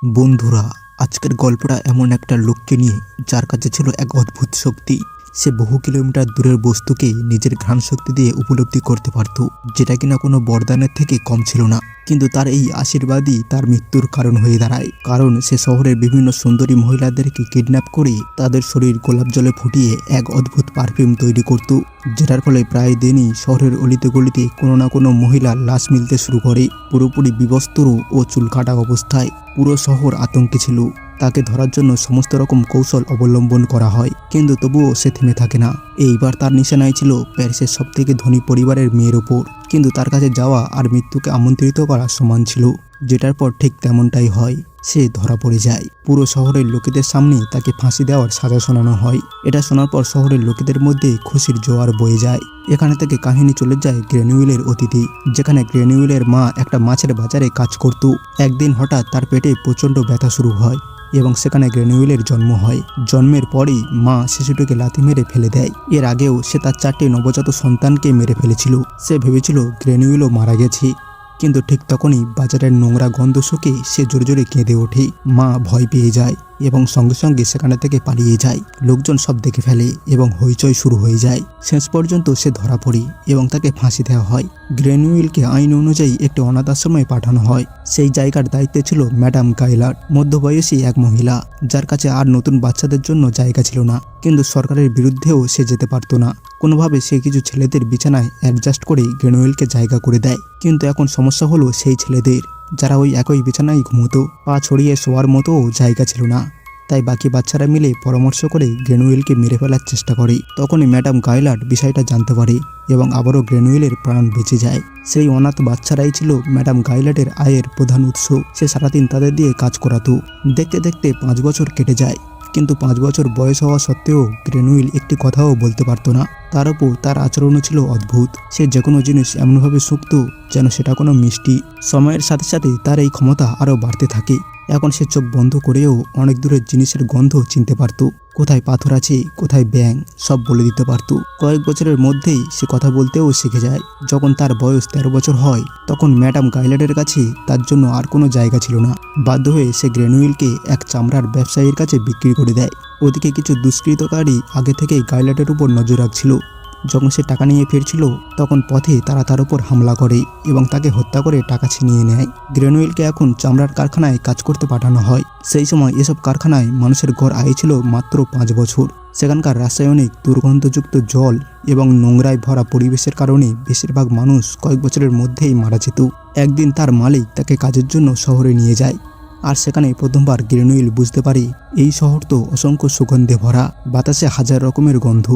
বন্ধুরা, আজকের গল্পটা এমন একটা লোককে নিয়ে যার কাছে ছিল এক অদ্ভুত শক্তি। সে বহু কিলোমিটার দূরের বস্তুকে নিজের ঘ্রাণ শক্তি দিয়ে উপলব্ধি করতে পারত, যেটা কিনা কোনো বরদানের থেকে কম ছিল না। কিন্তু তার এই আশীর্বাদই তার মৃত্যুর কারণ হয়ে দাঁড়ায়, কারণ সে শহরের বিভিন্ন সুন্দরী মহিলাদেরকে কিডন্যাপ করে তাদের শরীর গোলাপ জলে ফুটিয়ে এক অদ্ভুত পারফিউম তৈরি করত, যেটার ফলে প্রায় দিনই শহরের অলিতে গলিতে কোনো না কোনো মহিলার লাশ মিলতে শুরু করে, পুরোপুরি বিবস্ত্র ও চুলকাটা অবস্থায়। পুরো শহর আতঙ্কে ছিল। তাকে ধরার জন্য সমস্ত রকম কৌশল অবলম্বন করা হয়, কিন্তু তবুও সে থেমে থাকে না। এইবার তার নিশানায় ছিল প্যারিসের সবথেকে ধনী পরিবারের মেয়ের ওপর, কিন্তু তার কাছে যাওয়া আর মৃত্যুকে আমন্ত্রিত করা সমান ছিল, যেটার পর ঠিক তেমনটাই হয়। সে ধরা পড়ে যায়। পুরো শহরের লোকেদের সামনে তাকে ফাঁসি দেওয়ার সাজা শোনানো হয়। এটা শোনার পর শহরের লোকেদের মধ্যে খুশির জোয়ার বয়ে যায়। এখানে থেকে কাহিনী চলে যায় গ্রেনুইলের অতীতে, যেখানে গ্রেনুইলের মা একটা মাছের বাজারে কাজ করত। একদিন হঠাৎ তার পেটে প্রচণ্ড ব্যথা শুরু হয় এবং সেখানে গ্রেনুইলের জন্ম হয়। জন্মের পরেই মা শিশুটিকে লাথি মেরে ফেলে দেয়। এর আগেও সে তার 4টি নবজাত সন্তানকে মেরে ফেলেছিল। সে ভেবেছিল গ্রেনুইলও মারা গেছে, কিন্তু ঠিক তখনই বাজারের নোংরা গন্ধ শুকে সে জোরে জোরে কেঁদে ওঠে। মা ভয় পেয়ে যায় এবং সঙ্গে সঙ্গে সেখানে থেকে পালিয়ে যায়। লোকজন সব দেখে ফেলে এবং হইচই শুরু হয়ে যায়। শেষ পর্যন্ত সে ধরা পড়ে এবং তাকে ফাঁসি দেওয়া হয়। গ্রেনুইলকে আইন অনুযায়ী একটি অনাথ আশ্রমে পাঠানো হয়। সেই জায়গার দায়িত্বে ছিল ম্যাডাম গাইলার্ড, মধ্যবয়সী এক মহিলা, যার কাছে আর নতুন বাচ্চাদের জন্য জায়গা ছিল না। কিন্তু সরকারের বিরুদ্ধেও সে যেতে পারত না। কোনোভাবে সে কিছু ছেলেদের বিছানায় অ্যাডজাস্ট করে গ্রেনুইলকে জায়গা করে দেয়। কিন্তু এখন সমস্যা হলো সেই ছেলেদের, যারা ওই একই বিছানায় ঘুমোতো। পা ছড়িয়ে শোয়ার মতোও জায়গা ছিল না। তাই বাকি বাচ্চারা মিলে পরামর্শ করে গ্রেনুইলকে মেরে ফেলার চেষ্টা করে। তখনই ম্যাডাম গাইলার্ড বিষয়টা জানতে পারে এবং আবারও গ্রেনুইলের প্রাণ বেঁচে যায়। সেই অনাথ বাচ্চারাই ছিল ম্যাডাম গাইলার্ডের আয়ের প্রধান উৎস। সে সারাদিন তাদের দিয়ে কাজ করাতো। দেখতে দেখতে 5 বছর কেটে যায়, কিন্তু 5 বছর বয়স হওয়া সত্ত্বেও গ্রেনুইল একটি কথাও বলতে পারতো না। তার উপর তার আচরণও ছিল অদ্ভুত। সে যে কোনো জিনিস এমনভাবে শুকত যেন সেটা কোনো মিষ্টি। সময়ের সাথে সাথে তার এই ক্ষমতা আরও বাড়তে থাকে। এখন সে চোখ বন্ধ করেও অনেক দূরের জিনিসের গন্ধ চিনতে পারত। কোথায় পাথর আছে, কোথায় ব্যাঙ, সব বলে দিতে পারত। কয়েক বছরের মধ্যেই সে কথা বলতেও শিখে যায়। যখন তার বয়স 13 বছর হয়, তখন ম্যাডাম গাইলার্ডের কাছে তার জন্য আর কোনো জায়গা ছিল না। বাধ্য হয়ে সে গ্রেনুইলকে এক চামড়ার ব্যবসায়ীর কাছে বিক্রি করে দেয়। ওদিকে কিছু দুষ্কৃতকারী আগে থেকেই গাইলার্ডের উপর নজর রাখছিল। যখন সে টাকা নিয়ে ফিরছিল, তখন পথে তারা তার উপর হামলা করে এবং তাকে হত্যা করে টাকা ছিনিয়ে নেয়। গ্রেনুইলকে এখন চামড়ার কারখানায় কাজ করতে পাঠানো হয়। সেই সময় এসব কারখানায় মানুষের গড় আয় ছিল মাত্র 5 বছর। সেখানকার রাসায়নিক দুর্গন্ধযুক্ত জল এবং নোংরায় ভরা পরিবেশের কারণে বেশিরভাগ মানুষ কয়েক বছরের মধ্যেই মারা যেত। একদিন তার মালিক তাকে কাজের জন্য শহরে নিয়ে যায়, আর সেখানে প্রথমবার গ্রেনুইল বুঝতে পারে এই শহর তো অসংখ্য সুগন্ধে ভরা। বাতাসে হাজার রকমের গন্ধ,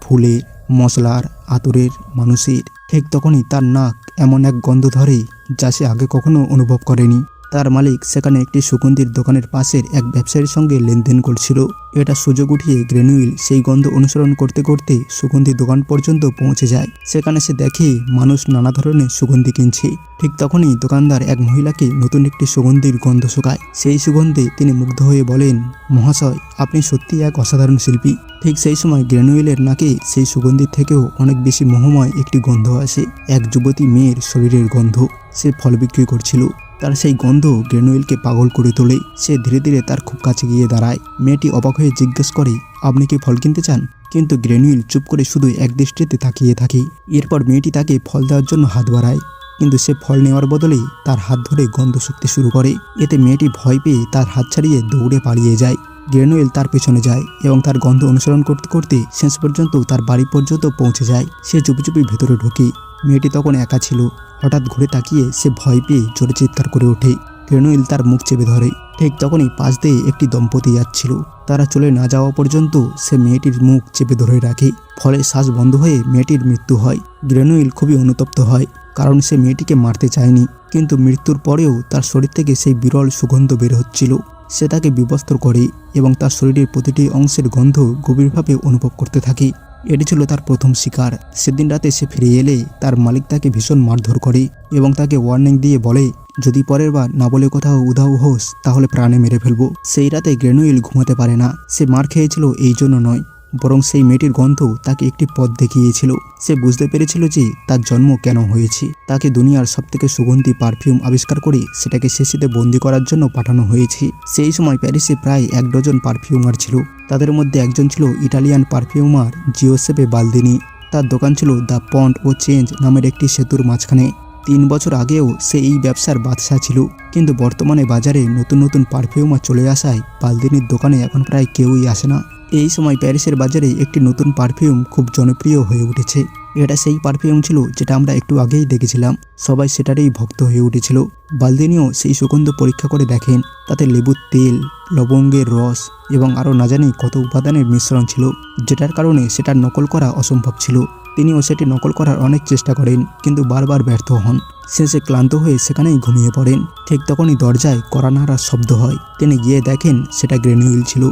ফুলের, মশলার, আতরের, মানুষের। ঠিক তখনই তার নাক এমন এক গন্ধ ধরে যা সে আগে কখনো অনুভব করেনি। তার মালিক সেখানে একটি সুগন্ধির দোকানের পাশের এক ব্যবসায়ীর সঙ্গে লেনদেন করছিল। এটা সুযোগ উঠিয়ে গ্রেনুইল সেই গন্ধ অনুসরণ করতে করতে সুগন্ধি দোকান পর্যন্ত পৌঁছে যায়। সেখানে সে দেখে মানুষ নানা ধরনের সুগন্ধি কিনছে। ঠিক তখনই দোকানদার এক মহিলাকে নতুন একটি সুগন্ধির গন্ধ শোকায়। সেই সুগন্ধে তিনি মুগ্ধ হয়ে বলেন, মহাশয়, আপনি সত্যি এক অসাধারণ শিল্পী। ঠিক সেই সময় গ্রেনুইলের নাকে সেই সুগন্ধির থেকেও অনেক বেশি মোহময় একটি গন্ধ আসে, এক যুবতী মেয়ের শরীরের গন্ধ। সে ফল বিক্রি করছিল। তার সেই গন্ধ গ্রেনুইলকে পাগল করে তোলে। সে ধীরে ধীরে তার খুব কাছে গিয়ে দাঁড়ায়। মেয়েটি অবাক হয়ে জিজ্ঞেস করে, আপনি কি ফল কিনতে চান? কিন্তু গ্রেনুইল চুপ করে শুধু এক দৃষ্টিতে তাকিয়ে থাকে। এরপর মেয়েটি তাকে ফল দেওয়ার জন্য হাত বাড়ায়, কিন্তু সে ফল নেওয়ার বদলে তার হাত ধরে গন্ধ শুকতে শুরু করে। এতে মেয়েটি ভয় পেয়ে তার হাত ছাড়িয়ে দৌড়ে পালিয়ে যায়। গ্রেনুইল তার পেছনে যায় এবং তার গন্ধ অনুসরণ করতে করতে শেষ পর্যন্ত তার বাড়ি পর্যন্ত পৌঁছে যায়। সে চুপি চুপি ভেতরে ঢোকে। মেয়েটি তখন একা ছিল। হঠাৎ ঘুরে তাকিয়ে সে ভয় পেয়ে জোরে চিৎকার করে ওঠে। গ্রেনুইল তার মুখ চেপে ধরে। ঠিক তখনই পাশ দিয়ে একটি দম্পতি যাচ্ছিল। তারা চলে না যাওয়া পর্যন্ত সে মেয়েটির মুখ চেপে ধরে রাখে। ফলে শ্বাস বন্ধ হয়ে মেয়েটির মৃত্যু হয়। গ্রেনুইল খুবই অনুতপ্ত হয়, কারণ সে মেয়েটিকে মারতে চায়নি, কিন্তু মৃত্যুর পরেও তার শরীর থেকে সেই বিরল সুগন্ধ বের হচ্ছিল। সে তাকে বিবস্ত্র করে এবং তার শরীরের প্রতিটি অংশের গন্ধ গভীরভাবে অনুভব করতে থাকে। এটি ছিল তার প্রথম শিকার। সেদিন রাতে সে ফিরে এলে তার মালিক তাকে ভীষণ মারধর করে এবং তাকে ওয়ার্নিং দিয়ে বলে, যদি পরের বার না বলে কোথাও উধাও হোস তাহলে প্রাণে মেরে ফেলবো। সেই রাতে গ্রেনুইল ঘুমাতে পারে না। সে মার খেয়েছিল এই জন্য নয়, বরং সেই মেয়েটির গন্ধ তাকে একটি পথ দেখিয়েছিল। সে বুঝতে পেরেছিল যে তার জন্ম কেন হয়েছে। তাকে দুনিয়ার সবথেকে সুগন্ধি পারফিউম আবিষ্কার করে সেটাকে শিশিতে বন্দি করার জন্য পাঠানো হয়েছে। সেই সময় প্যারিসে প্রায় 1 ডজন পারফিউমার ছিল। তাদের মধ্যে একজন ছিল ইটালিয়ান পারফিউমার জিওসেপে বালদিনি। তার দোকান ছিল দ্য পন্ড ও চেঞ্জ নামের একটি সেতুর মাঝখানে। 3 বছর আগেও সে এই ব্যবসার বাদশা ছিল, কিন্তু বর্তমানে বাজারে নতুন নতুন পারফিউমার চলে আসায় বালদিনির দোকানে এখন প্রায় কেউই আসে না। এই সময় প্যারিসের বাজারে একটি নতুন পারফিউম খুব জনপ্রিয় হয়ে উঠেছে। এটা সেই পারফিউম ছিল যেটা আমরা একটু আগেই দেখেছিলাম। সবাই সেটারই ভক্ত হয়ে উঠেছিল। বালদিনিও সেই সুগন্ধ পরীক্ষা করে দেখেন তাতে লেবুর তেল, লবঙ্গের রস এবং আরও না জানি কত উপাদানের মিশ্রণ ছিল, যেটার কারণে সেটার নকল করা অসম্ভব ছিল। তিনিও সেটি নকল করার অনেক চেষ্টা করেন, কিন্তু বারবার ব্যর্থ হন। শেষে ক্লান্ত হয়ে সেখানেই ঘুমিয়ে পড়েন। ঠিক তখনই দরজায় কড়া নাড়ার শব্দ হয়। তিনি গিয়ে দেখেন সেটা গ্রেনুইল ছিল,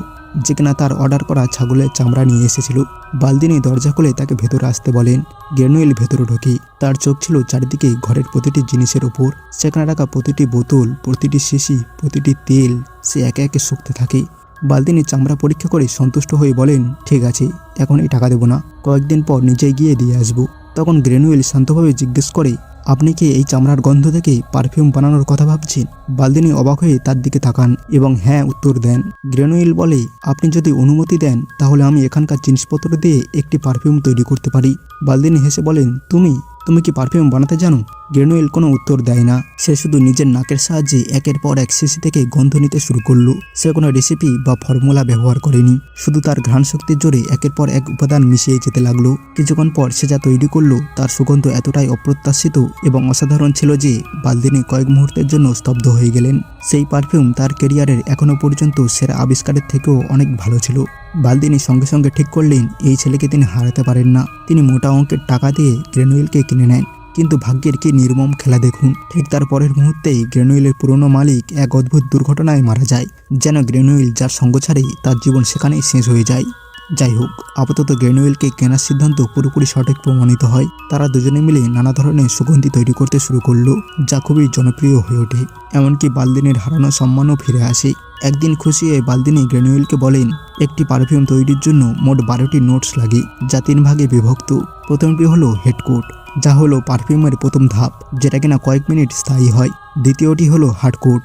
যে কিনা তার অর্ডার করা ছাগলের চামড়া নিয়ে এসেছিল। বালদিনি দরজা খুলে তাকে ভেতরে আসতে বলেন। গ্রেনুইল ভেতরে ঢোকে। তার চোখ ছিল চারিদিকে ঘরের প্রতিটি জিনিসের উপর। সেখানে রাখা প্রতিটি বোতল, প্রতিটি শিশি, প্রতিটি তেল সে একে একে শুকতে থাকে। বালদিনি চামড়া পরীক্ষা করে সন্তুষ্ট হয়ে বলেন, ঠিক আছে, এখন এই টাকা দেবো না, কয়েকদিন পর নিজে গিয়ে দিয়ে আসবো। তখন গ্রেনুইল শান্তভাবে জিজ্ঞেস করে, আপনি কি এই চামড়ার গন্ধ থেকে পারফিউম বানানোর কথা ভাবছেন? বালদিনি অবাক হয়ে তার দিকে তাকান এবং হ্যাঁ উত্তর দেন। গ্রেনুইল বলে, আপনি যদি অনুমতি দেন তাহলে আমি এখানকার জিনিসপত্র দিয়ে একটি পারফিউম তৈরি করতে পারি। বালদিনি হেসে বলেন, তুমি কি পারফিউম বানাতে জানো? গ্রেনুইল কোনো উত্তর দেয় না। সে শুধু নিজের নাকের সাহায্যে একের পর এক শিশি থেকে গন্ধ নিতে শুরু করলো। সে কোনো রেসিপি বা ফর্মুলা ব্যবহার করেনি, শুধু তার ঘ্রাণ শক্তির জোরে একের পর এক উপাদান মিশিয়ে যেতে লাগলো। কিছুক্ষণ পর সে যা তৈরি করলো তার সুগন্ধ এতটাই অপ্রত্যাশিত এবং অসাধারণ ছিল যে বালদিনি কয়েক মুহূর্তের জন্য স্তব্ধ হয়ে গেলেন। সেই পারফিউম তার ক্যারিয়ারের এখনো পর্যন্ত সেরা আবিষ্কারের থেকেও অনেক ভালো ছিল। বালদিনি সঙ্গে সঙ্গে ঠিক করলেন এই ছেলেকে তিনি হারাতে পারেন না। তিনি মোটা অঙ্কের টাকা দিয়ে গ্রেনুইলকে কিনে নেন। কিন্তু ভাগ্যের কি নির্মম খেলা দেখুন। ঠিক তার পরের মুহূর্তেই গ্রেনুইলের পুরনো মালিক এক অদ্ভুত দুর্ঘটনায় মারা যায়। যেন গ্রেনুইল যার সঙ্গ ছাড়ে তার জীবন সেখানেই শেষ হয়ে যায়। যাই হোক, আপাতত গ্রেনুইলকে কেনার সিদ্ধান্ত পুরোপুরি সঠিক প্রমাণিত হয়। তারা দুজনে মিলে নানা ধরনের সুগন্ধি তৈরি করতে শুরু করলো, যা খুবই জনপ্রিয় হয়ে ওঠে। এমনকি বালদিনির হারানো সম্মানও ফিরে আসে। একদিন খুশি হয়ে বালদিনি গ্রেনুইলকে বলেন, একটি পারফিউম তৈরির জন্য মোট 12টি নোটস লাগে, যা 3 ভাগে বিভক্ত। প্রথমটি হলো হেডকোট, যা হলো পারফিউমের প্রথম ধাপ, যেটা কিনা কয়েক মিনিট স্থায়ী হয়। দ্বিতীয়টি হলো হার্ডকোট,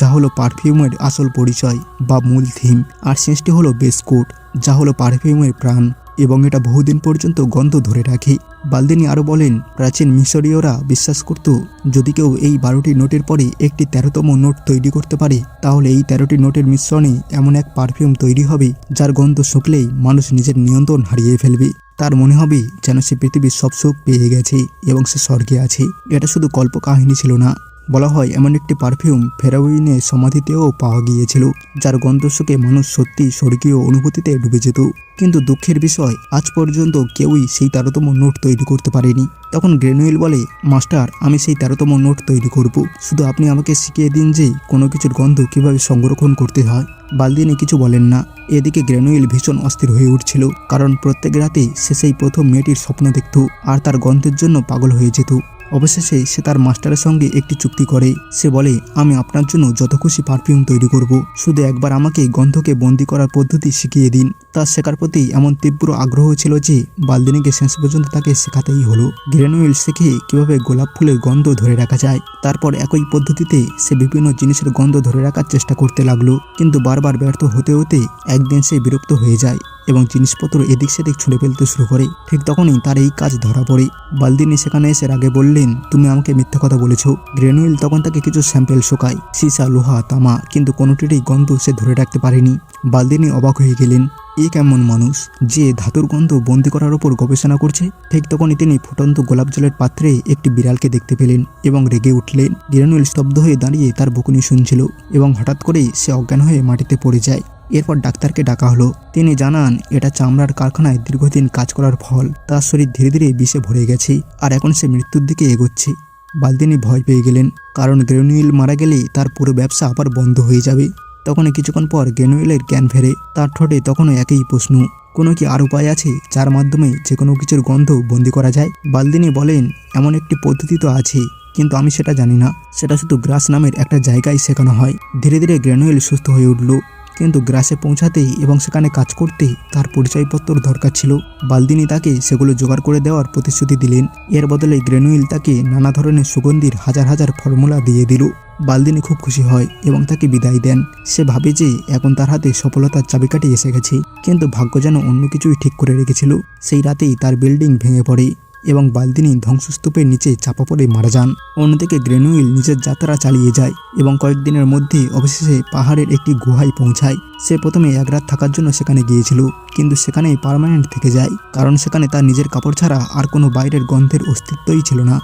যা হলো পারফিউমের আসল পরিচয় বা মূল থিম। আর শেষটি হলো বেসকোট, যা হলো পারফিউমের প্রাণ এবং এটা বহুদিন পর্যন্ত গন্ধ ধরে রাখে। বালদিনি আরও বলেন, প্রাচীন মিশরীয়রা বিশ্বাস করত যদি কেউ এই 12টি নোটের পরে একটি 13তম নোট তৈরি করতে পারে, তাহলে এই 13টি নোটের মিশ্রণে এমন এক পারফিউম তৈরি হবে যার গন্ধ শুকলেই মানুষ নিজের নিয়ন্ত্রণ হারিয়ে ফেলবে। তার মনে হবে যেন সে পৃথিবীর সব সুখ পেয়ে গেছে এবং সে স্বর্গে আছে। এটা শুধু কল্পকাহিনী ছিল না, বলা হয় এমন একটি পারফিউম ফেরাউনের সমাধিতেও পাওয়া গিয়েছিল, যার গন্ধ শুকে মানুষ সত্যি স্বর্গীয় অনুভূতিতে ডুবে যেত। কিন্তু দুঃখের বিষয়, আজ পর্যন্ত কেউই সেই 13তম নোট তৈরি করতে পারেনি। তখন গ্রেনুইল বলে, মাস্টার, আমি সেই 13তম নোট তৈরি করব, শুধু আপনি আমাকে শিখিয়ে দিন যে কোনো কিছুর গন্ধ কিভাবে সংরক্ষণ করতে হয়। বালদিনি কিছু বলেন না। এদিকে গ্রেনুইল ভীষণ অস্থির হয়ে উঠছিল, কারণ প্রত্যেক রাতে সে সেই প্রথম মেয়েটির স্বপ্ন দেখত আর তার গন্ধের জন্য পাগল হয়ে যেত। অবশেষে সে তার মাস্টারের সঙ্গে একটি চুক্তি করে। সে বলে, আমি আপনার জন্য যত খুশি পারফিউম তৈরি করব, শুধু একবার আমাকে গন্ধকে বন্দি করার পদ্ধতি শিখিয়ে দিন। তার শেখার প্রতি এমন তীব্র আগ্রহ ছিল যে বালদিনিকে শেষ পর্যন্ত তাকে শেখাতেই হলো। গ্রেনুইল শেখে কিভাবে গোলাপ ফুলের গন্ধ ধরে রাখা যায়। তারপর একই পদ্ধতিতে সে বিভিন্ন জিনিসের গন্ধ ধরে রাখার চেষ্টা করতে লাগলো, কিন্তু বারবার ব্যর্থ হতে হতে একদিন সে বিরক্ত হয়ে যায় এবং জিনিসপত্র এদিক সেদিক ছুঁড়ে ফেলতে শুরু করে। ঠিক তখনই তার এই কাজ ধরা পড়ে। বালদিনি সেখানে এসে আগে বললেন, তুমি আমাকে মিথ্যা কথা বলেছো। গ্রেনুইল তখন তাকে কিছু স্যাম্পেল শোকায়, সীসা, লোহা, তামা, কিন্তু কোনোটিরই গন্ধ সে ধরে রাখতে পারেনি। বালদিনি অবাক হয়ে গেলেন, এ কেমন মানুষ যে ধাতুর গন্ধ বন্দি করার ওপর গবেষণা করছে। ঠিক তখনই তিনি ফুটন্ত গোলাপ জলের পাত্রে একটি বিড়ালকে দেখতে পেলেন এবং রেগে উঠলেন। গ্রেনুইল স্তব্ধ হয়ে দাঁড়িয়ে তার বকুনি শুনছিল এবং হঠাৎ করেই সে অজ্ঞান হয়ে মাটিতে পড়ে যায়। এরপর ডাক্তারকে ডাকা হলো। তিনি জানান এটা চামড়ার কারখানায় দীর্ঘদিন কাজ করার ফল। তার শরীর ধীরে ধীরে বিষে ভরে গেছে আর এখন সে মৃত্যুর দিকে এগোচ্ছে। বালদিনি ভয় পেয়ে গেলেন, কারণ গ্রেনুইল মারা গেলে তার পুরো ব্যবসা আবার বন্ধ হয়ে যাবে। তখনই কিছুক্ষণ পর গ্রেনুইলের জ্ঞান ফেরে। তার ঠোঁটে তখনও একই প্রশ্ন, কোনো কি আর উপায় আছে যার মাধ্যমে যে কোনো কিছুর গন্ধ বন্দি করা যায়? বালদিনি বলেন, এমন একটি পদ্ধতি তো আছে, কিন্তু আমি সেটা জানি না। সেটা শুধু গ্রাস নামের একটা জায়গায় শেখানো হয়। ধীরে ধীরে গ্রেনুইল সুস্থ হয়ে উঠল, কিন্তু গ্রাসে পৌঁছাতে এবং সেখানে কাজ করতে তার পরিচয়পত্র দরকার ছিল। বালদিনি তাকে সেগুলো জোগাড় করে দেওয়ার প্রতিশ্রুতি দিলেন। এর বদলে গ্রেনুইল তাকে নানা ধরনের সুগন্ধির হাজার হাজার ফর্মুলা দিয়ে দিল। বালদিনি খুব খুশি হয় এবং তাকে বিদায় দেন। সে ভাবে যে এখন তার হাতে সফলতার চাবিকাঠি এসে গেছে, কিন্তু ভাগ্য যেন অন্য কিছুই ঠিক করে রেখেছিল। সেই রাতেই তার বিল্ডিং ভেঙে পড়ে এবং বালদিনি ধ্বংসস্তূপের নিচে চাপা পড়ে মারা যান। অন্যদিকে গ্রেনুইল নিজের যাত্রা চালিয়ে যায় এবং কয়েকদিনের মধ্যে অবশেষে পাহাড়ের একটি গুহায় পৌঁছায়। সে প্রথমে এক রাত থাকার জন্য সেখানে গিয়েছিল, কিন্তু সেখানেই পার্মানেন্ট থেকে যায়, কারণ সেখানে তার নিজের কাপড় ছাড়া আর কোনো বাইরের গন্ধের অস্তিত্বই ছিল না।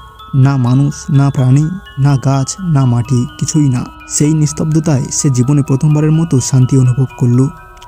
না মানুষ, না প্রাণী, না গাছ, না মাটি, কিছুই না। সেই নিস্তব্ধতায় সে জীবনে প্রথমবারের মতো শান্তি অনুভব করল।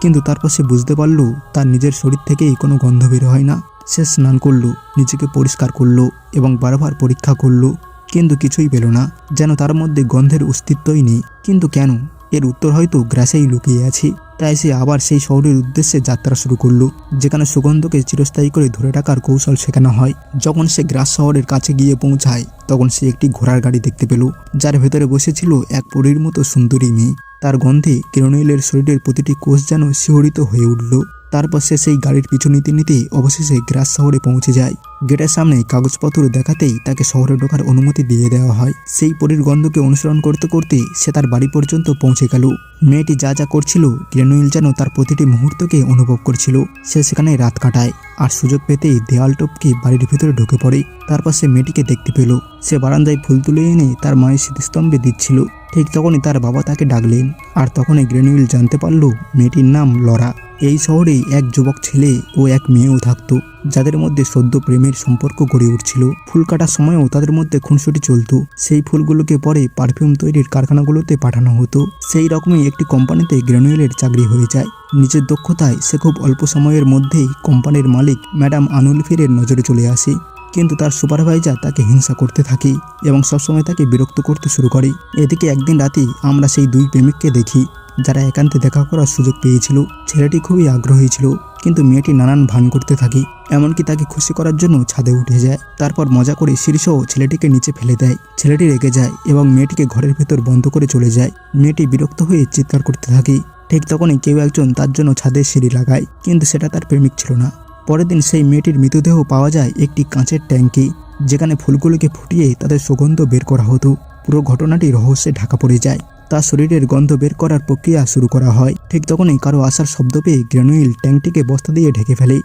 কিন্তু তারপর সে বুঝতে পারল তার নিজের শরীর থেকেই কোনো গন্ধ বের হয় না। সে স্নান করলো, নিজেকে পরিষ্কার করলো এবং বারবার পরীক্ষা করলো, কিন্তু কিছুই পেল না, যেন তার মধ্যে গন্ধের অস্তিত্বই নেই। কিন্তু কেন? এর উত্তর হয়তো গ্রাসেই লুকিয়ে আছে। তাই সে আবার সেই শহরের উদ্দেশ্যে যাত্রা শুরু করলো, যেখানে সুগন্ধকে চিরস্থায়ী করে ধরে রাখার কৌশল শেখানো হয়। যখন সে গ্রাস শহরের কাছে গিয়ে পৌঁছায়, তখন সে একটি ঘোড়ার গাড়ি দেখতে পেল, যার ভেতরে বসেছিল এক পরীর মতো সুন্দরী মেয়ে। তার গন্ধে গ্রেনুইলের শরীরের প্রতিটি কোষ যেন শিহরিত হয়ে উঠল। তারপর সে সেই গাড়ির পিছু নিতে নিতে অবশেষে গ্রাস শহরে পৌঁছে যায়। গেটের সামনে কাগজপত্র দেখাতেই তাকে শহরে ঢোকার অনুমতি দিয়ে দেওয়া হয়। সেই পরীর গন্ধকে অনুসরণ করতে করতে সে তার বাড়ি পর্যন্ত পৌঁছে গেল। মেয়েটি যা যা করছিল, গ্রেনুইল যেন তার প্রতিটি মুহূর্তকে অনুভব করছিল। সে সেখানে রাত কাটায়, আর সুযোগ পেতেই দেওয়াল টপকে বাড়ির ভিতরে ঢুকে পড়ে। তারপর সে মেয়েটিকে দেখতে পেল। সে বারান্দায় ফুল তুলে এনে তার মায়ের স্মৃতিস্তম্ভে দিচ্ছিল। ঠিক তখনই তার বাবা তাকে ডাকলেন, আর তখনই গ্রেনুইল জানতে পারল মেয়েটির নাম লরা। এই শহরে এক যুবক ছেলে ও এক মেয়েও থাকত, যাদের মধ্যে সদ্য প্রেমের সম্পর্ক গড়ে উঠছিল। ফুল কাটার সময়ও তাদের মধ্যে খুনসুটি চলত। সেই ফুলগুলোকে পরে পারফিউম তৈরির কারখানাগুলোতে পাঠানো হতো। সেই রকমই একটি কোম্পানিতে গ্রেনুইলের চাকরি হয়ে যায়। নিজের দক্ষতায় সে খুব অল্প সময়ের মধ্যেই কোম্পানির মালিক ম্যাডাম আনুলফিরের নজরে চলে আসে। কিন্তু তার সুপারভাইজার তাকে হিংসা করতে থাকে এবং সবসময় তাকে বিরক্ত করতে শুরু করে। এদিকে একদিন রাতেই আমরা সেই দুই প্রেমিককে দেখি, যারা একান্তে দেখা করার সুযোগ পেয়েছিল। ছেলেটি খুবই আগ্রহী ছিল, কিন্তু মেয়েটি নানান ভান করতে থাকে, এমনকি তাকে খুশি করার জন্য ছাদে উঠে যায়। তারপর মজা করে শীর্ষও ছেলেটিকে নিচে ফেলে দেয়। ছেলেটি রেগে যায় এবং মেয়েটিকে ঘরের ভেতর বন্ধ করে চলে যায়। মেয়েটি বিরক্ত হয়ে চিৎকার করতে থাকে। ঠিক তখনই কেউ একজন তার জন্য ছাদের সিঁড়ি লাগায়, কিন্তু সেটা তার প্রেমিক ছিল না। পরের দিন সেই মেয়েটির মৃতদেহ পাওয়া যায় একটি কাঁচের ট্যাঙ্কে, যেখানে ফুলগুলোকে ফুটিয়ে তাদের সুগন্ধ বের করা হতো। পুরো ঘটনাটি রহস্যে ঢাকা পড়ে যায়। তার শরীরের গন্ধ বের করার প্রক্রিয়া শুরু করা হয়। ঠিক তখনই কারো আসার শব্দ পেয়ে গ্রেনুইল ট্যাঙ্কটিকে বস্তা দিয়ে ঢেকে ফেলে।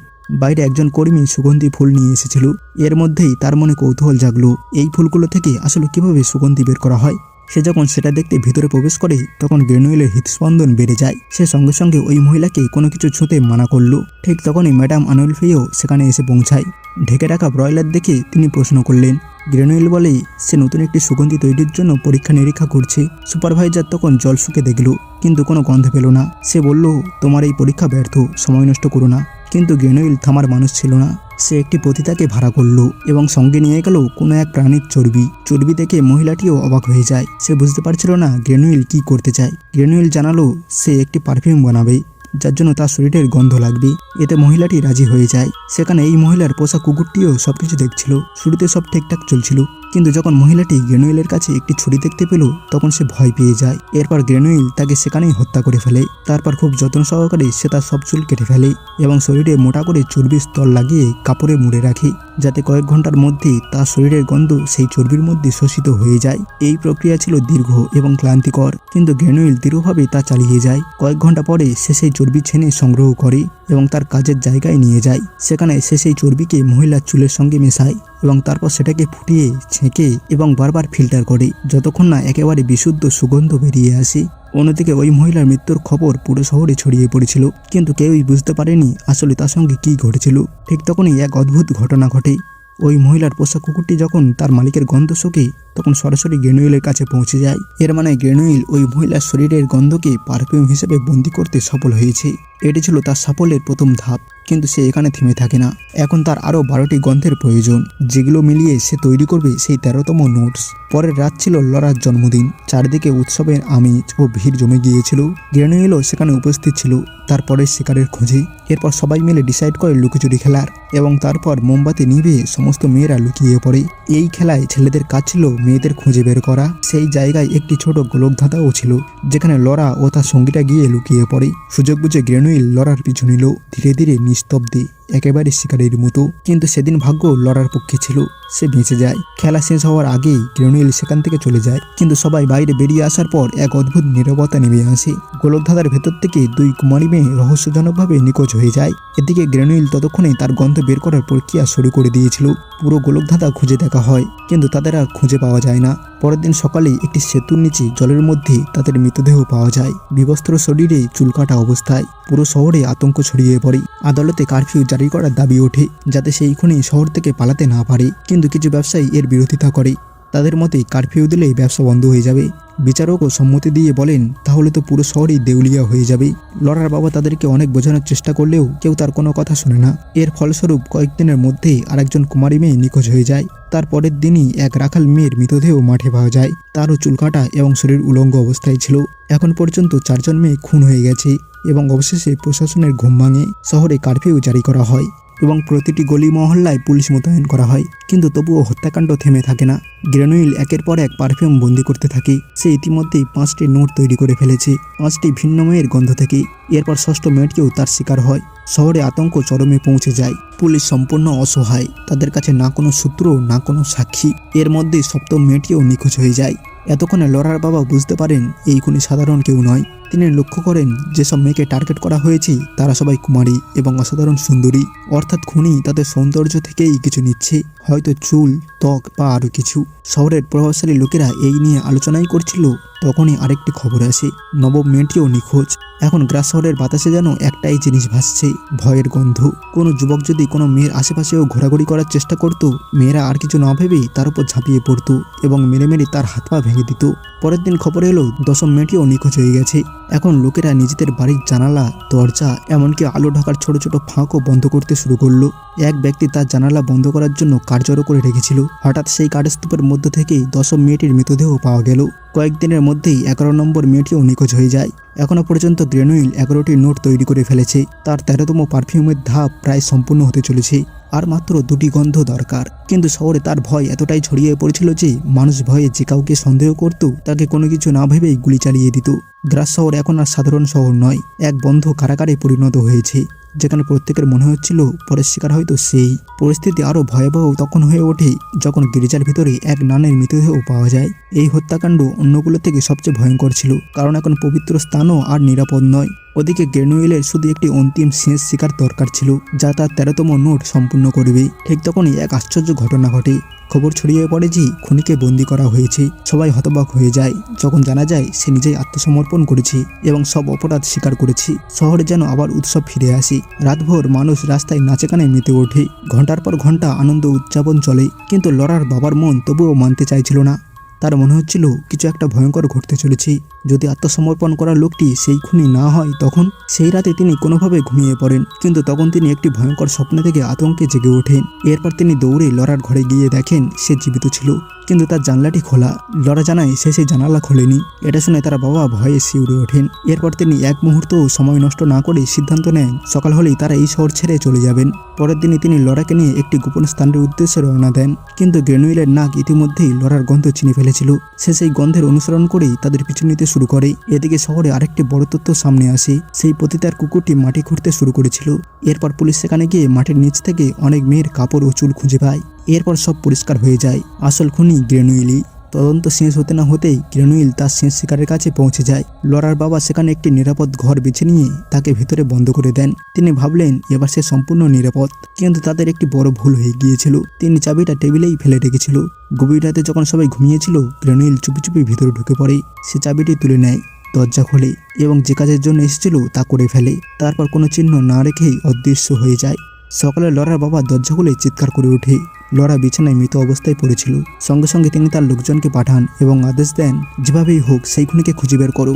বাইরে একজন কর্মী সুগন্ধি ফুল নিয়ে এসেছিল। এর মধ্যেই তার মনে কৌতূহল জাগলো, এই ফুলগুলো থেকে আসলে কিভাবে সুগন্ধি বের করা হয়। সে যখন সেটা দেখতে ভিতরে প্রবেশ করে, তখন গ্রেনুইলের হৃদস্পন্দন বেড়ে যায়। সে সঙ্গে সঙ্গে ওই মহিলাকে কোনো কিছু ছুঁতে মানা করলো। ঠিক তখনই ম্যাডাম আনুলফিও সেখানে এসে পৌঁছায়। ঢেকে রাখা ব্রয়লার দেখে তিনি প্রশ্ন করলেন। গ্রেনুইল বলে সে নতুন একটি সুগন্ধি তৈরির জন্য পরীক্ষা নিরীক্ষা করছে। সুপারভাইজার তখন জল শুকে দেখল, কিন্তু কোনো গন্ধ পেল না। সে বলল, তোমার এই পরীক্ষা ব্যর্থ, সময় নষ্ট করো না। কিন্তু গ্রেনুইল থামার মানুষ ছিল না। সে একটি পতিতাকে ভাড়া করলো এবং সঙ্গে নিয়ে গেল কোনো এক প্রাণীর চর্বি দেখে মহিলাটিও অবাক হয়ে যায়। সে বুঝতে পারছিল না গ্রেনুইল কি করতে চায়। গ্রেনুইল জানালো সে একটি পারফিউম বানাবে, যার জন্য তার শরীরের গন্ধ লাগবে। এতে মহিলাটি রাজি হয়ে যায়। সেখানে এই মহিলার পোষা কুকুরটিও সবকিছু দেখছিল। শুরুতে সব ঠিকঠাক চলছিল, কিন্তু যখন মহিলাটি গ্রেনুইলের কাছে একটি ছুরি দেখতে পেল, তখন সে ভয় পেয়ে যায়। এরপর গ্রেনুইল তাকে সেখানেই হত্যা করে ফেলে। তারপর খুব যত্ন সহকারে সে তার সব চুল কেটে ফেলে এবং শরীরে মোটা করে চর্বির স্তর লাগিয়ে কাপড়ে মুড়ে রাখে, যাতে কয়েক ঘন্টার মধ্যেই তার শরীরের গন্ধ সেই চর্বির মধ্যে শোষিত হয়ে যায়। এই প্রক্রিয়া ছিল দীর্ঘ এবং ক্লান্তিকর, কিন্তু গ্রেনুইল দৃঢ়ভাবে তা চালিয়ে যায়। কয়েক ঘন্টা পরে সে সেই চর্বি ছেনে সংগ্রহ করে এবং তার কাজের জায়গায় নিয়ে যায়। সেখানে সে সেই চর্বিকে মহিলার চুলের সঙ্গে মেশায় এবং তারপর সেটাকে ফুটিয়ে ছেঁকে এবং বারবার ফিল্টার করে, যতক্ষণ না একেবারে বিশুদ্ধ সুগন্ধ বেরিয়ে আসে। অন্যদিকে ওই মহিলার মৃত্যুর খবর পুরো শহরে ছড়িয়ে পড়েছিল, কিন্তু কেউই বুঝতে পারেনি আসলে তার সঙ্গে কী ঘটেছিল। ঠিক তখনই এক অদ্ভুত ঘটনা ঘটে। ওই মহিলার পোষা কুকুরটি যখন তার মালিকের গন্ধ শোকে, তখন সরাসরি গ্রেনুইলের কাছে পৌঁছে যায়। এর মানে গ্রেনুইল ওই মহিলার শরীরের গন্ধকে পারফিউম হিসেবে বন্দী করতে সফল হয়েছে। এটি ছিল তার সাফল্যের প্রথম ধাপ, কিন্তু সে এখানে থেমে থাকে না। এখন তার আরও 12টি গন্ধের প্রয়োজন, যেগুলো মিলিয়ে সে তৈরি করবে সেই 13তম নোটস। পরের রাত ছিল লরার জন্মদিন। চারদিকে উৎসবের আমেজ ও ভিড় জমে গিয়েছিল। গ্রেনুইলও সেখানে উপস্থিত ছিল তারপরের শিকারের খোঁজে। এরপর সবাই মিলে ডিসাইড করে লুকোচুরি খেলার এবং তারপর মোমবাতি নিভিয়ে সমস্ত সমস্ত মেয়েরা লুকিয়ে পড়ে। এই খেলায় ছেলেদের কাজ ছিল মেয়েদের খুঁজে বের করা। সেই জায়গায় একটি ছোট গোলকধাঁধাও ছিল, যেখানে লরা ও তার সঙ্গীটা গিয়ে লুকিয়ে পড়ে। সুযোগ বুঝে গ্রেনুইল লরার পিছু নিল, ধীরে ধীরে নিস্তব্ধে, একেবারে শিকারের মতো। কিন্তু সেদিন ভাগ্য লরার পক্ষে ছিল, সে বেঁচে যায়। খেলা শেষ হওয়ার আগেই গ্রেনুইল সেখান থেকে চলে যায়, কিন্তু সবাই বাইরে বেরিয়ে আসার পর এক অদ্ভুত নীরবতা নেমে আসে। গোলকধাঁধার ভেতর থেকে 2 কুমারী মেয়ে রহস্যজনকভাবে নিখোঁজ হয়ে যায়। এদিকে গ্রেনুইল ততক্ষণে তার গন্ধ বের করার প্রক্রিয়া শুরু করে দিয়েছিল। পুরো গোলকধাঁধা খুঁজে দেখা হয়, কিন্তু তাদের আর খুঁজে পাওয়া যায় না। পরের দিন সকালে একটি সেতুর নিচে জলের মধ্যে তাদের মৃতদেহ পাওয়া যায়, বিবস্ত্র শরীরে, চুলকাটা অবস্থায়। পুরো শহরে আতঙ্ক ছড়িয়ে পড়ে। আদালতে কারফিউ জারি করার দাবি ওঠে, যাতে সেই খুনি শহর থেকে পালাতে না পারে। কিন্তু কিছু ব্যবসায়ী এর বিরোধিতা করে। তাদের মতে কারফিউ দিলেই ব্যবসা বন্ধ হয়ে যাবে। বিচারকও সম্মতি দিয়ে বলেন, তাহলে তো পুরো শহরই দেউলিয়া হয়ে যাবে। লরার বাবা তাদেরকে অনেক বোঝানোর চেষ্টা করলেও কেউ তার কোনো কথা শোনে না। এর ফলস্বরূপ কয়েকদিনের মধ্যেই আরেকজন কুমারী মেয়ে নিখোঁজ হয়ে যায়। তার পরের দিনই এক রাখাল মেয়ের মৃতদেহ মাঠে পাওয়া যায়। তারও চুলকাটা এবং শরীর উলঙ্গ অবস্থায় ছিল। এখন পর্যন্ত 4 জন মেয়ে খুন হয়ে গেছে এবং অবশেষে প্রশাসনের ঘুম ভাঙে। শহরে কারফিউ জারি করা হয় এবং প্রতিটি গলি মহল্লায় পুলিশ মোতায়েন করা হয়। কিন্তু তবুও হত্যাকাণ্ড থেমে থাকে না। গ্রেনুইল একের পর এক পারফিউম বন্দি করতে থাকে। সে ইতিমধ্যেই 5টি নোট তৈরি করে ফেলেছে, 5টি ভিন্ন মেয়ের গন্ধ থেকে। এরপর 6ষ্ঠ মেয়েটিও তার শিকার হয়। শহরে আতঙ্ক চরমে পৌঁছে যায়। পুলিশ সম্পূর্ণ অসহায়, তাদের কাছে না কোনো সূত্র, না কোনো সাক্ষী। এর মধ্যে 7ম মেয়েটিও নিখোঁজ হয়ে যায়। এতক্ষণে লরার বাবা বুঝতে পারেন এই খুনি সাধারণ কেউ নয়। তিনি লক্ষ্য করেন যেসব মেয়েকে টার্গেট করা হয়েছে তারা সবাই কুমারী এবং অসাধারণ সুন্দরী। অর্থাৎ খুনি তাদের সৌন্দর্য থেকেই কিছু নিচ্ছে, হয়তো চুল, ত্বক বা আরও কিছু। শহরের প্রভাবশালী লোকেরা এই নিয়ে আলোচনাই করছিল, তখনই আরেকটি খবর আসে, 9ম মেয়েটিও নিখোঁজ। এখন গ্রাস শহরের বাতাসে যেন একটাই জিনিস ভাসছে, ভয়ের গন্ধ। কোনো যুবক যদি কোনো মেয়ের আশেপাশেও ঘোরাঘুরি করার চেষ্টা করত, মেয়েরা আর কিছু না ভেবেই তার উপর ঝাঁপিয়ে পড়ত এবং মেরে মেরে তার হাত পা ভেঙে দিত। পরের দিন খবর এলো 10ম মেয়েটিও নিখোঁজ হয়ে গেছে। এখন লোকেরা নিজেদের বাড়ির জানালা, দরজা, এমনকি আলো ঢাকার ছোট ছোট ফাঁকও বন্ধ করতে শুরু করলো। এক ব্যক্তি তার জানালা বন্ধ করার জন্য কাঠ জড়ো করে রেখেছিল। হঠাৎ সেই কাঠস্তূপের মধ্য থেকেই 10ম মেয়েটির মৃতদেহ পাওয়া গেল। কয়েকদিনের মধ্যেই 11 নম্বর মেয়েটিও নিখোঁজ হয়ে যায়। এখনো পর্যন্ত গ্রেনুইল 11টি নোট তৈরি করে ফেলেছে। তার 13তম পারফিউমের ধাপ প্রায় সম্পূর্ণ হতে চলেছে। আর মাত্র 2টি গন্ধ দরকার। কিন্তু শহরে তার ভয় এতটাই ছড়িয়ে পড়েছিল যে মানুষ ভয়ে যে কাউকে সন্দেহ করত তাকে কোনো কিছু না ভেবেই গুলি চালিয়ে দিত। গ্রাস শহর এখন আর সাধারণ শহর নয়, এক বন্ধ কারাগারে পরিণত হয়েছে, যেখানে প্রত্যেকের মনে হচ্ছিল পরের শিকার হয়তো সেই। পরিস্থিতি আরও ভয়াবহ তখন হয়ে ওঠে যখন গির্জার ভিতরে এক নানের মৃতদেহ পাওয়া যায়। এই হত্যাকাণ্ড অন্যগুলো থেকে সবচেয়ে ভয়ঙ্কর ছিল, কারণ এখন পবিত্র স্থানও আর নিরাপদ নয়। ওদিকে গ্রেনুইলের শুধু একটি অন্তিম শেষ শিকার দরকার ছিল, যা তার 13তম নোট সম্পূর্ণ করবে। ঠিক তখনই এক আশ্চর্য ঘটনা ঘটে। খবর ছড়িয়ে পড়ে যে খুনিকে বন্দী করা হয়েছে। সবাই হতবাক হয়ে যায় যখন জানা যায় সে নিজেই আত্মসমর্পণ করেছে এবং সব অপরাধ স্বীকার করেছে। শহরে যেন আবার উৎসব ফিরে আসে। রাতভর মানুষ রাস্তায় নাচে গানে মেতে ওঠে। ঘন্টার পর ঘন্টা আনন্দ উদযাপন চলে। কিন্তু লরার বাবার মন তবুও মানতে চাইছিল না। তার মনে হচ্ছিল কিছু একটা ভয়ঙ্কর ঘটতে চলেছে। যদি আত্মসমর্পণ করা লোকটি সেই খুনি না হয়, তখন সেই রাতে তিনি কোনোভাবে ঘুমিয়ে পড়েন। কিন্তু তখন তিনি একটি ভয়ঙ্কর স্বপ্ন থেকে আতঙ্কে জেগে ওঠেন। এরপর তিনি দৌড়ে লরার ঘরে গিয়ে দেখেন সে জীবিত ছিল, কিন্তু তার জানলাটি খোলা। লরা জানায় সে সেই জানালা খোলেনি। এটা শুনে তার বাবা ভয়ে শিউরে ওঠেন। এরপর তিনি এক মুহূর্তও সময় নষ্ট না করে সিদ্ধান্ত নেন সকাল হলেই তারা এই শহর ছেড়ে চলে যাবেন। পরের দিনই তিনি লরাকে নিয়ে একটি গোপন স্থানের উদ্দেশ্যে রওনা দেন। কিন্তু গ্রেনুইলের নাক ইতিমধ্যেই লরার গন্ধ চিনে ফেলেছিল। সে সেই গন্ধের অনুসরণ করেই তাদের পিছু নিতে শুরু করে। এদিকে শহরে আরেকটি বড় তথ্য সামনে আসে। সেই পতিতার কুকুরটি মাটি খুঁড়তে শুরু করেছিল। এরপর পুলিশ সেখানে গিয়ে মাটির নিচ থেকে অনেক মেয়ের কাপড় ও চুল খুঁজে পায়। এরপর সব পরিষ্কার হয়ে যায়। আসল খুনি গ্রেনুইলই। তদন্ত শেষ হতে না হতেই গ্রেনুইল তার শেষ শিকারের কাছে পৌঁছে যায়। লরার বাবা সেখানে একটি নিরাপদ ঘর বেছে নিয়ে তাকে ভিতরে বন্ধ করে দেন। তিনি ভাবলেন এবার সে সম্পূর্ণ নিরাপদ। কিন্তু তাদের একটি বড় ভুল হয়ে গিয়েছিল। তিনি চাবিটা টেবিলেই ফেলে রেখেছিল। গভীর রাতে যখন সবাই ঘুমিয়েছিল, গ্রেনুইল চুপি চুপি ভিতরে ঢুকে পড়ে। সে চাবিটি তুলে নেয়, দরজা খোলে এবং যে কাজের জন্য এসেছিল তা করে ফেলে। তারপর কোনো চিহ্ন না রেখেই অদৃশ্য হয়ে যায়। সকালে লরার বাবা দরজা খুলে চিৎকার করে ওঠে। লরা বিছানায় মৃত অবস্থায় পড়েছিল। সঙ্গে সঙ্গে তিনি তার লোকজনকে পাঠান এবং আদেশ দেন যেভাবেই হোক সেই খুনিকে খুঁজে বের করো।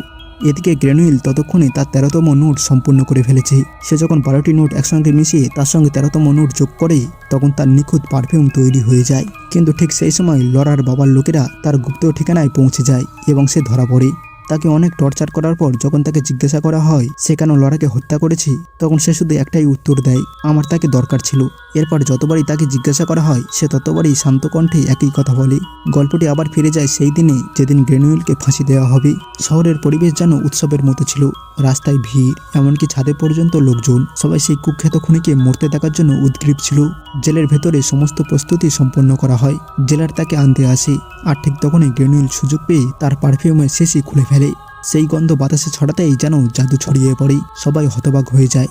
এদিকে গ্রেনুইল ততক্ষণে তার 13তম নোট সম্পূর্ণ করে ফেলেছে। সে যখন 12টি নোট একসঙ্গে মিশিয়ে তার সঙ্গে 13তম নোট যোগ করে, তখন তার নিখুঁত পারফিউম তৈরি হয়ে যায়। কিন্তু ঠিক সেই সময় লরার বাবার লোকেরা তার গুপ্ত ঠিকানায় পৌঁছে যায় এবং সে ধরা পড়ে। তাকে অনেক টর্চার করার পর যখন তাকে জিজ্ঞাসা করা হয় সে কেন লরাকে হত্যা করেছে, তখন সে শুধু একটাই উত্তর দেয়, আমার তাকে দরকার ছিল। এরপর যতবারই তাকে জিজ্ঞাসা করা হয় সে ততবারই শান্ত কণ্ঠে একই কথা বলে। গল্পটি আবার ফিরে যায় সেই দিনে যেদিন গ্রেনুয়েলকে ফাঁসি দেওয়া হবে। শহরের পরিবেশ যেন উৎসবের মতো ছিল, রাস্তায় ভিড়, এমনকি ছাদে পর্যন্ত লোকজন। সবাই সেই কুখ্যাত খুনিকে মরতে দেখার জন্য উদ্গ্রীব ছিল। জেলের ভেতরে সমস্ত প্রস্তুতি সম্পন্ন করা হয়, জেলার তাকে আনতে আসে। আর ঠিক তখনই গ্রেনুয়েল সুযোগ পেয়ে তার পারফিউমের শেষই খুলে ফেলে। সেই গন্ধ বাতাসে ছড়াতেই যেন জাদু ছড়িয়ে পড়ে, সবাই হতবাক হয়ে যায়।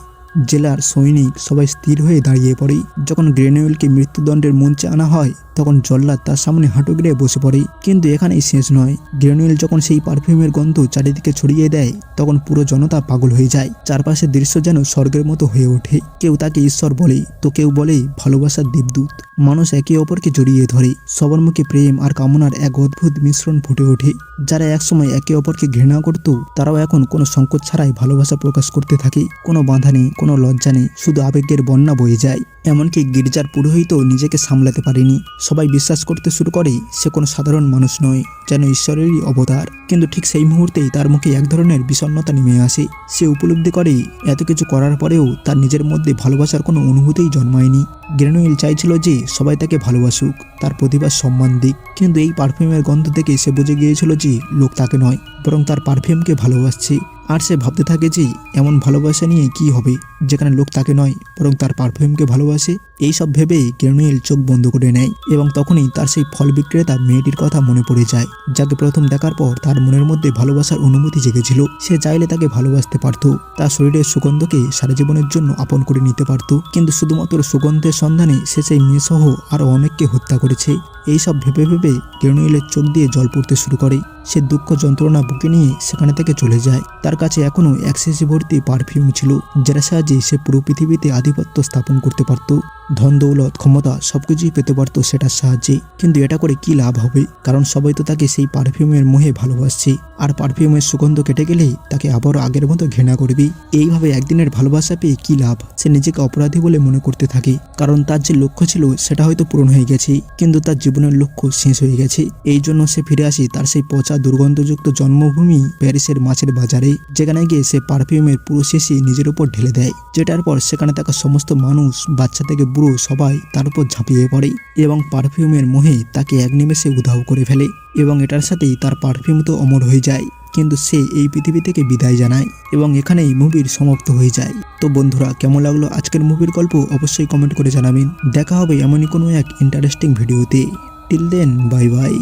জেলার সৈনিক সবাই স্থির হয়ে দাঁড়িয়ে পড়ে। যখন গ্রেনুয়েলকে মৃত্যুদণ্ডের মঞ্চে আনা হয় তখন জল্লাদ তার সামনে হাঁটু গেড়ে বসে পড়ে। কিন্তু এখানেই শেষ নয়, গ্রেনুয়েল যখন সেই পারফিউমের গন্ধ চারিদিকে ছড়িয়ে দেয় তখন পুরো জনতা পাগল হয়ে যায়। চারপাশের দৃশ্য যেন স্বর্গের মতো হয়ে ওঠে। কেউ তাকে ঈশ্বর বলে তো কেউ বলে ভালোবাসার দেবদূত। মানুষ একে অপরকে জড়িয়ে ধরে, সবার মুখে প্রেম আর কামনার এক অদ্ভুত মিশ্রণ ফুটে ওঠে। যারা একসময় একে অপরকে ঘৃণা করত তারাও এখন কোনো সংকোচ ছাড়াই ভালোবাসা প্রকাশ করতে থাকে। কোনো বাধা নেই, কোনো লজ্জা নেই, শুধু আবেগের বন্যা বয়ে যায়। এমনকি গির্জার পুরোহিতও নিজেকে সামলাতে পারেনি। সবাই বিশ্বাস করতে শুরু করে সে কোনো সাধারণ মানুষ নয়, যেন ঈশ্বরেরই অবতার। কিন্তু ঠিক সেই মুহূর্তেই তার মুখে এক ধরনের বিষণ্ণতা নেমে আসে। সে উপলব্ধি করে এত কিছু করার পরেও তার নিজের মধ্যে ভালোবাসার কোনো অনুভূতিই জন্মায়নি। গ্রেনুয়েল চাইছিল যে সবাই তাকে ভালোবাসুক, তার প্রতিভার সম্মান দিক। কিন্তু এই পারফিউমের গন্ধ থেকে সে বুঝে গিয়েছিল যে লোক তাকে নয় বরং তার পারফিউমকে ভালোবাসছে। আর সে ভাবতে থাকে যে এমন ভালোবাসা নিয়ে কি হবে যেখানে লোক তাকে নয় বরং তার পারফিউমকে ভালোবাসে। এইসব ভেবেই গ্রেনুয়েল চোখ বন্ধ করে নেয় এবং তখনই তার সেই ফল বিক্রেতা মেয়েটির কথা মনে পড়ে যায়, যাকে প্রথম দেখার পর তার মনের মধ্যে ভালোবাসার অনুভূতি জেগেছিল। সে চাইলে তাকে ভালোবাসতে পারত, তার শরীরের সুগন্ধকে সারা জীবনের জন্য আপন করে নিতে পারত। কিন্তু শুধুমাত্র সুগন্ধের সন্ধানে সে সেই মেয়েসহ আরও অনেককে হত্যা করেছে। এইসব ভেবে ভেবে গ্রেনুয়েলের চোখ দিয়ে জল পড়তে শুরু করে। সে দুঃখ যন্ত্রণা বুকে নিয়ে সেখানে থেকে চলে যায়। তার কাছে এখনও এক শিশি ভর্তি পারফিউম ছিল, যেটা সাহায্যে সে পুরো পৃথিবীতে আধিপত্য স্থাপন করতে পারত। ধন দৌলত ক্ষমতা সবকিছুই পেতে পারত সেটার সাহায্যে। কিন্তু এটা করে কি লাভ হবে, কারণ সবাই তো তাকে সেই পারফিউমের মোহে ভালোবাসছে। আর পারফিউমের সুগন্ধ কেটে গেলেই তাকে আবারও আগের মতো ঘৃণা করবি। এইভাবে একদিনের ভালোবাসা পেয়ে কি লাভ, সে নিজেকে অপরাধী বলে মনে করতে থাকে। কারণ তার যে লক্ষ্য ছিল সেটা হয়তো পূরণ হয়ে গেছে, কিন্তু তার জীবনের লক্ষ্য শেষ হয়ে গেছে। এই জন্য সে ফিরে আসে তার সেই পচা দুর্গন্ধযুক্ত জন্মভূমি প্যারিসের মাছের বাজারে, যেখানে গিয়ে সে পারফিউমের পুরো শেষই নিজের উপর ঢেলে দেয়। যেটার পর সেখানে থাকা সমস্ত মানুষ, বাচ্চা থেকে বুড়ো, সবাই তার উপর ঝাঁপিয়ে পড়ে এবং পারফিউমের মোহে তাকে এক নিমেষে উধাও করে ফেলে। এবং এটার সাথেই তার পারফিউম তো অমর হয়ে যায়, কিন্তু সে এই পৃথিবী থেকে বিদায় জানায় এবং এখানেই মুভির সমাপ্ত হয়ে যায়। তো বন্ধুরা, কেমন লাগলো আজকের মুভির গল্প অবশ্যই কমেন্ট করে জানাবেন। দেখা হবে এমনই কোনো এক ইন্টারেস্টিং ভিডিওতে। Till then, bye by.